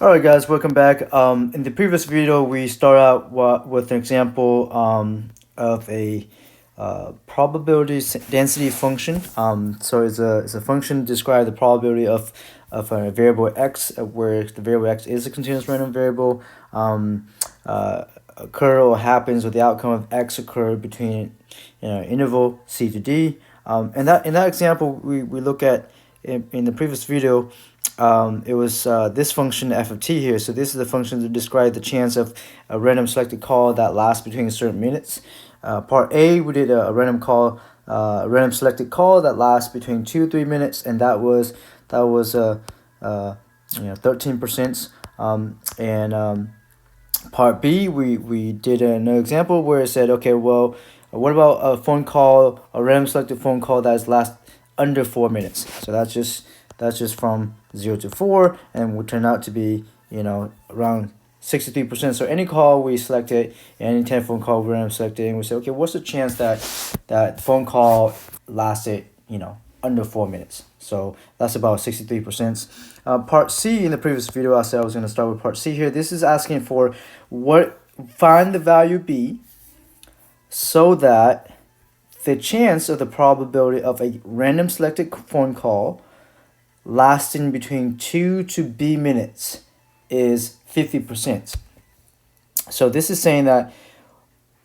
Alright guys, welcome back. In the previous video, we start out with an example of a probability density function. So it's a function to describe the probability of a variable x, where the variable x is a continuous random variable, occur or happens, or the outcome of x occur between interval c to d. And that in that example, we look at in the previous video. It was this function f of t here. So this is the function to describe the chance of a random selected call that lasts between certain minutes. Part A, we did a random call, a random selected call that lasts between 2 to 3 minutes, and that was 13%. Part B, we did an example where it said, okay, well, what about a phone call, a random selected phone call that lasts under 4 minutes? So that's just from 0 to 4, and will turn out to be around 63%. So any call we selected, any telephone call we random selected, and we say, okay, what's the chance that that phone call lasted under 4 minutes? So that's about 63%. Part C, in the previous video, I said I was going to start with part C here. This is asking for find the value B so that the chance of the probability of a random selected phone call lasting between 2 to B minutes is 50%. So this is saying that,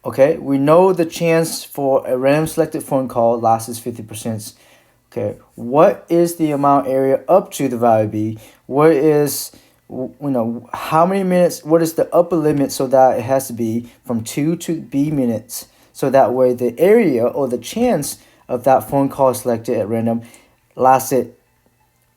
okay, we know the chance for a random selected phone call lasts 50%. Okay, what is the amount area up to the value B? What is, how many minutes, what is the upper limit, so that it has to be from 2 to B minutes, so that way the area or the chance of that phone call selected at random lasted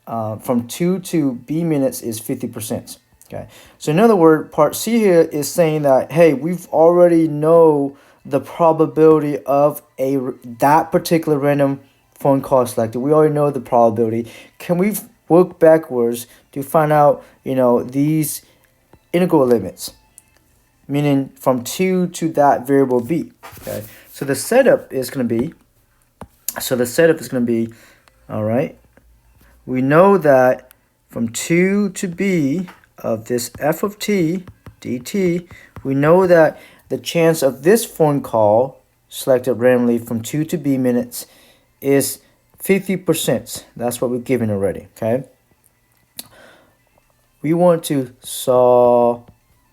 from 2 to B minutes is 50%. Okay, so in other words, part C here is saying that, hey, we've already know the probability of that particular random phone call selected. We already know the probability. Can we work backwards to find out these integral limits, meaning from 2 to that variable B? Okay, so the setup is going to be, all right, we know that from 2 to B of this f of t dt, we know that the chance of this phone call selected randomly from 2 to B minutes is 50%. That's what we're given already, okay? We want to solve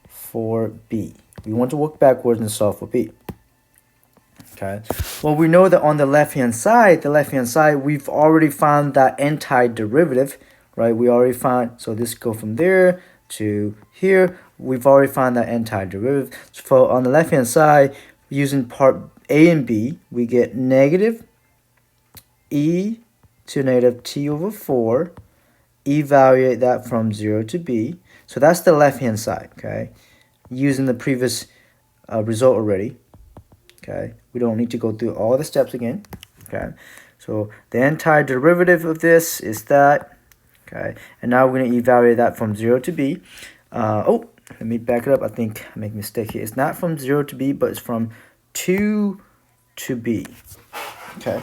for B. We want to work backwards and solve for B. Okay. Well, we know that on the left-hand side, we've already found that antiderivative, right? We already found, so this go from there to here. We've already found that antiderivative. So on the left-hand side, using part A and B, we get negative e to negative t over 4. Evaluate that from 0 to B. So that's the left-hand side, okay? Using the previous result already. Okay, we don't need to go through all the steps again. Okay, so the antiderivative of this is that. Okay, and now we're going to evaluate that from 0 to B. Oh, let me back it up. I think I make a mistake here. It's not from 0 to B, but it's from 2 to B. Okay,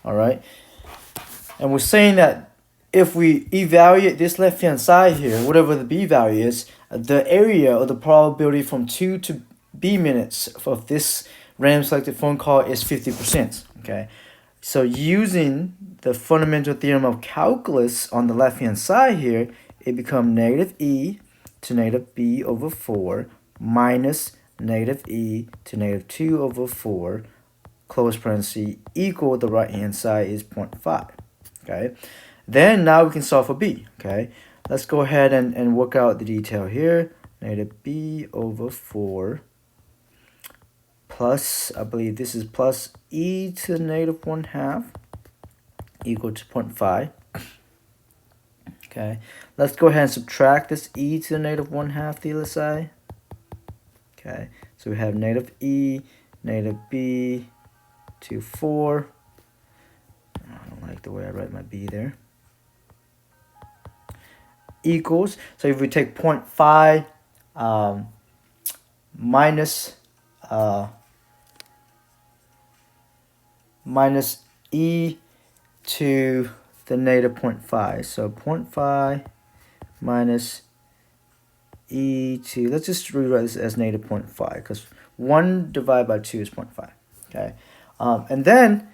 all right. And we're saying that if we evaluate this left-hand side here, whatever the B value is, the area or the probability from 2 to B minutes of this random selected phone call is 50%. Okay, so using the fundamental theorem of calculus on the left hand side here, it becomes negative e to negative b over 4 minus negative e to negative 2 over 4 close parenthesis equal the right hand side is 0.5. Okay, then now we can solve for b. Okay, let's go ahead and work out the detail here. Negative b over 4 plus, I believe this is plus e to the negative 1/2 equal to 0.5. Okay, let's go ahead and subtract this e to the negative 1/2 the other side. Okay, so we have negative e, negative b to 4. I don't like the way I write my b there. Equals, so if we take 0.5 minus e to the negative 0.5. So 0.5 minus e to, let's just rewrite this as negative 0.5 because 1 divided by 2 is 0.5. Okay, and then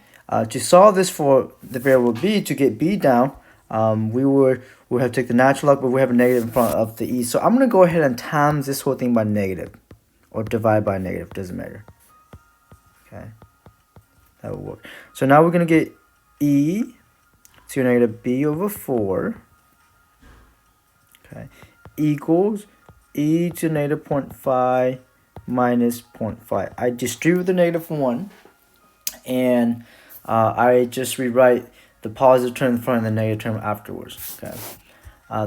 to solve this for the variable b, to get b down, we have to take the natural log, but we have a negative in front of the e. So I'm going to go ahead and times this whole thing by negative, or divide by negative, doesn't matter. Okay, that will work. So now we're going to get e to negative b over 4, okay, equals e to negative 0.5 minus 0.5. I distribute the negative 1, and I just rewrite the positive term in front of the negative term afterwards. Okay.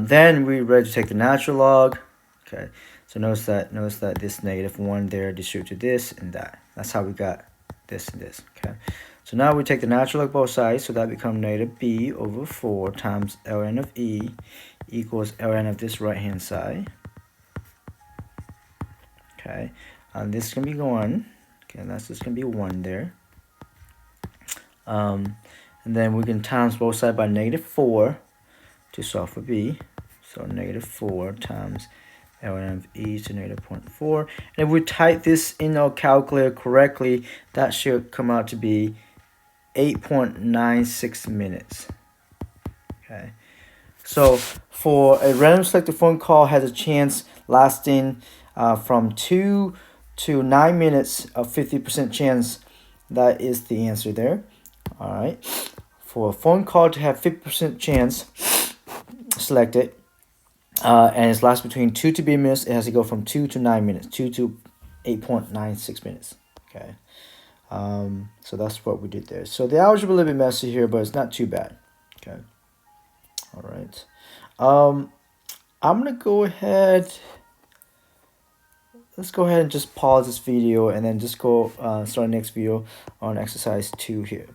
Then we're ready to take the natural log. Okay. So notice that this negative 1 there distributed to this and that. That's how we got this and this. Okay. So now we take the natural log both sides, so that becomes negative b over 4 times ln of e equals ln of this right hand side. Okay. And this is going to be 1. Okay, that's just going to be 1 there. And then we can times both sides by negative 4 to solve for b. So negative 4 times ln of e to negative 0.4. And if we type this in our calculator correctly, that should come out to be 8.96 minutes. Okay. So for a random selected phone call has a chance lasting from 2 to 9 minutes of 50% chance. That is the answer there. All right. For a phone call to have 50% chance selected, and it's lasts between 2 to b minutes, it has to go from 2 to 9 minutes, 2 to 8.96 minutes. Okay. So that's what we did there. So the hours are a little bit messy here, but it's not too bad. Okay. All right. I'm gonna go ahead. Let's go ahead and just pause this video and then just go start the next video on exercise 2 here.